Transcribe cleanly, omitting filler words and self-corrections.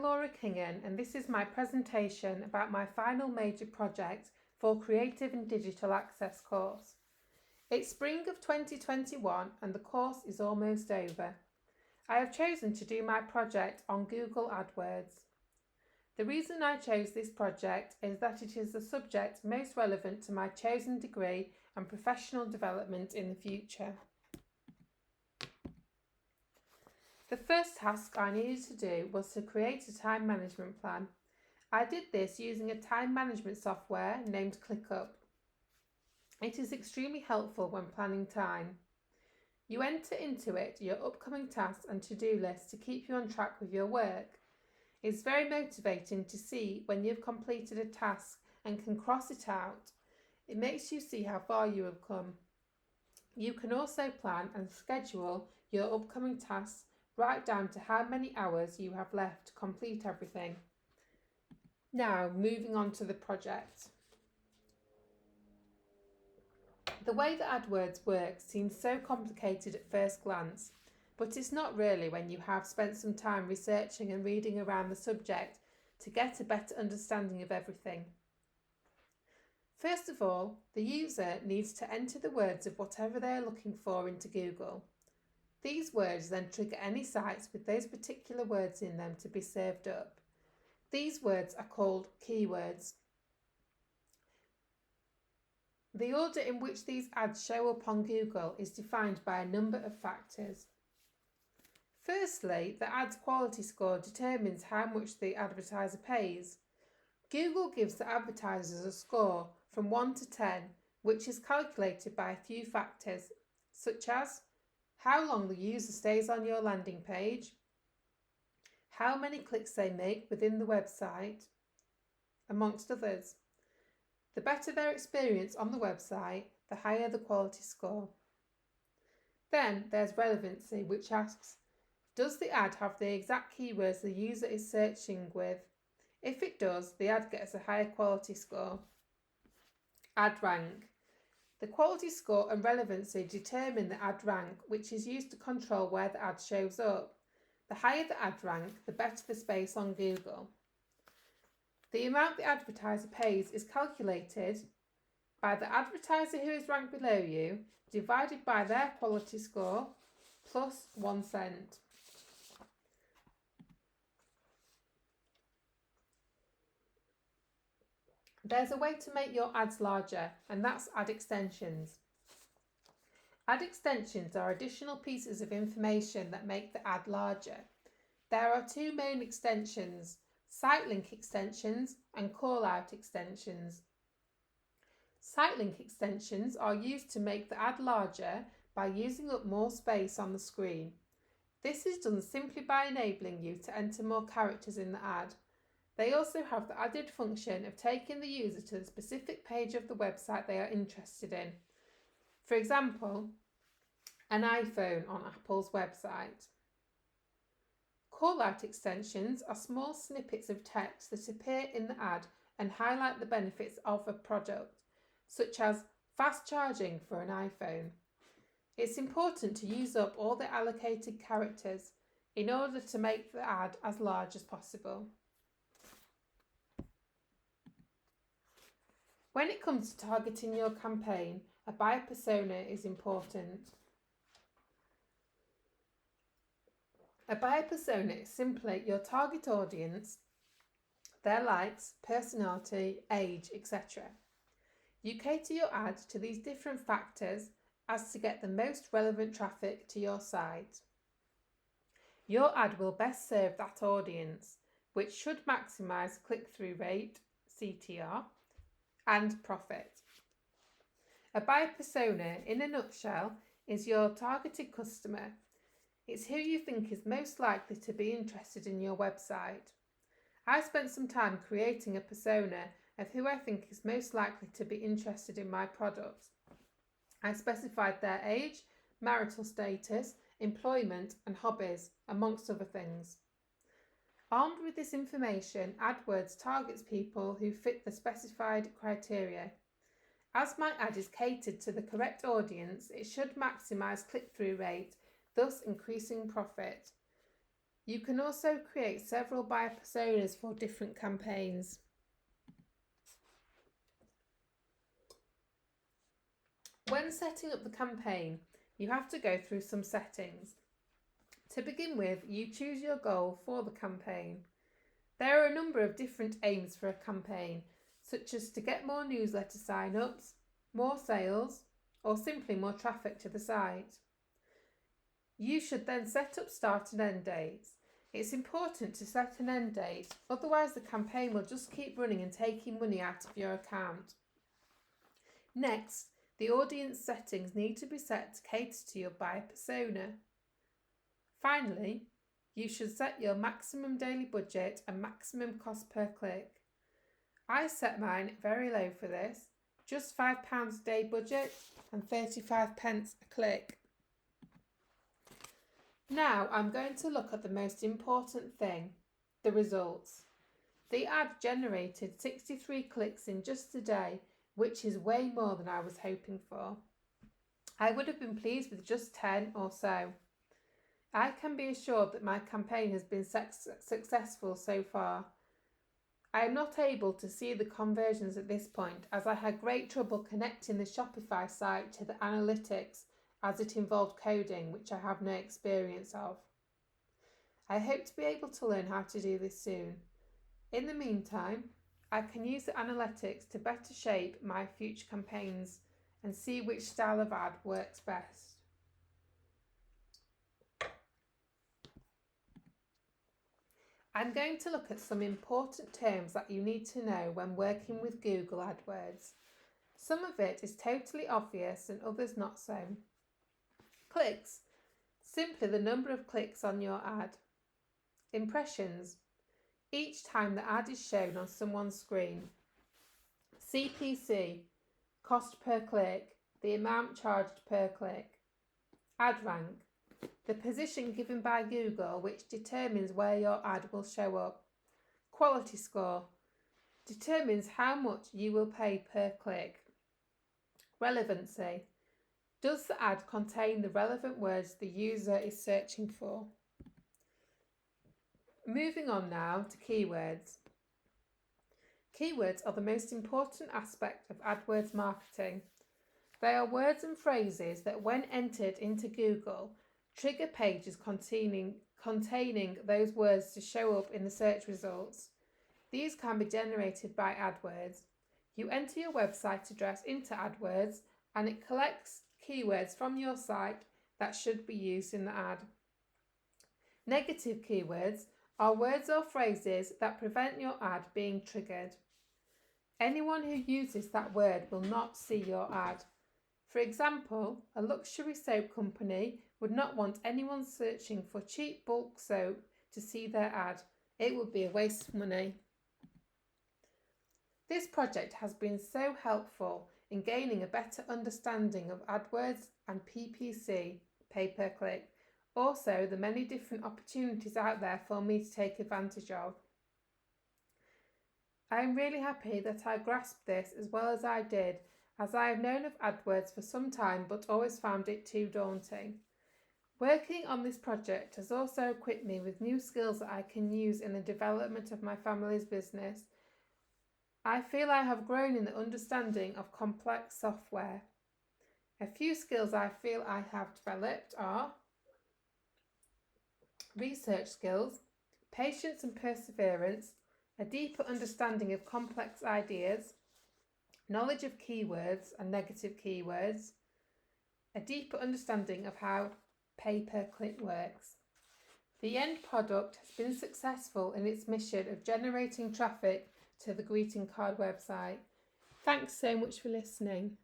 Laura Kingan, and this is my presentation about my final major project for Creative and Digital Access course. It's spring of 2021 and the course is almost over. I have chosen to do my project on Google AdWords. The reason I chose this project is that it is the subject most relevant to my chosen degree and professional development in the future. The first task I needed to do was to create a time management plan. I did this using a time management software named ClickUp. It is extremely helpful when planning time. You enter into it your upcoming tasks and to-do lists to keep you on track with your work. It's very motivating to see when you've completed a task and can cross it out. It makes you see how far you have come. You can also plan and schedule your upcoming tasks right down to how many hours you have left to complete everything. Now, moving on to the project. The way that AdWords works seems so complicated at first glance, but it's not really when you have spent some time researching and reading around the subject to get a better understanding of everything. First of all, the user needs to enter the words of whatever they are looking for into Google. These words then trigger any sites with those particular words in them to be served up. These words are called keywords. The order in which these ads show up on Google is defined by a number of factors. Firstly, the ad's quality score determines how much the advertiser pays. Google gives the advertisers a score from 1 to 10, which is calculated by a few factors, such as how long the user stays on your landing page, how many clicks they make within the website, amongst others. The better their experience on the website, the higher the quality score. Then there's relevancy, which asks, does the ad have the exact keywords the user is searching with? If it does, the ad gets a higher quality score. Ad rank. The quality score and relevancy determine the ad rank, which is used to control where the ad shows up. The higher the ad rank, the better the space on Google. The amount the advertiser pays is calculated by the advertiser who is ranked below you divided by their quality score plus 1 cent. There's a way to make your ads larger, and that's ad extensions. Ad extensions are additional pieces of information that make the ad larger. There are two main extensions: site link extensions and call-out extensions. Site link extensions are used to make the ad larger by using up more space on the screen. This is done simply by enabling you to enter more characters in the ad. They also have the added function of taking the user to the specific page of the website they are interested in. For example, an iPhone on Apple's website. Call-out extensions are small snippets of text that appear in the ad and highlight the benefits of a product, such as fast charging for an iPhone. It's important to use up all the allocated characters in order to make the ad as large as possible. When it comes to targeting your campaign, a buyer persona is important. A buyer persona is simply your target audience, their likes, personality, age, etc. You cater your ad to these different factors as to get the most relevant traffic to your site. Your ad will best serve that audience, which should maximise click-through rate, CTR, and profit. A buyer persona, in a nutshell, is your targeted customer. It's who you think is most likely to be interested in your website. I spent some time creating a persona of who I think is most likely to be interested in my product. I specified their age, marital status, employment, and hobbies, amongst other things. Armed with this information, AdWords targets people who fit the specified criteria. As my ad is catered to the correct audience, it should maximise click-through rate, thus increasing profit. You can also create several buyer personas for different campaigns. When setting up the campaign, you have to go through some settings. To begin with, you choose your goal for the campaign. There are a number of different aims for a campaign, such as to get more newsletter sign-ups, more sales, or simply more traffic to the site. You should then set up start and end dates. It's important to set an end date, otherwise the campaign will just keep running and taking money out of your account. Next, the audience settings need to be set to cater to your buyer persona. Finally, you should set your maximum daily budget and maximum cost per click. I set mine very low for this, just £5 a day budget and 35 pence a click. Now I'm going to look at the most important thing, the results. The ad generated 63 clicks in just a day, which is way more than I was hoping for. I would have been pleased with just 10 or so. I can be assured that my campaign has been successful so far. I am not able to see the conversions at this point as I had great trouble connecting the Shopify site to the analytics as it involved coding, which I have no experience of. I hope to be able to learn how to do this soon. In the meantime, I can use the analytics to better shape my future campaigns and see which style of ad works best. I'm going to look at some important terms that you need to know when working with Google AdWords. Some of it is totally obvious and others not so. Clicks, simply the number of clicks on your ad. Impressions, each time the ad is shown on someone's screen. CPC, cost per click, the amount charged per click. Ad rank, the position given by Google which determines where your ad will show up. Quality score, determines how much you will pay per click. Relevancy, does the ad contain the relevant words the user is searching for? Moving on now to keywords. Keywords are the most important aspect of AdWords marketing. They are words and phrases that, when entered into Google, trigger pages containing those words to show up in the search results. These can be generated by AdWords. You enter your website address into AdWords and it collects keywords from your site that should be used in the ad. Negative keywords are words or phrases that prevent your ad being triggered. Anyone who uses that word will not see your ad. For example, a luxury soap company would not want anyone searching for cheap bulk soap to see their ad. It would be a waste of money. This project has been so helpful in gaining a better understanding of AdWords and PPC, pay per click. Also, the many different opportunities out there for me to take advantage of. I am really happy that I grasped this as well as I did, as I have known of AdWords for some time but always found it too daunting. Working on this project has also equipped me with new skills that I can use in the development of my family's business. I feel I have grown in the understanding of complex software. A few skills I feel I have developed are research skills, patience and perseverance, a deeper understanding of complex ideas, knowledge of keywords and negative keywords, a deeper understanding of how pay-per-click works. The end product has been successful in its mission of generating traffic to the greeting card website. Thanks so much for listening.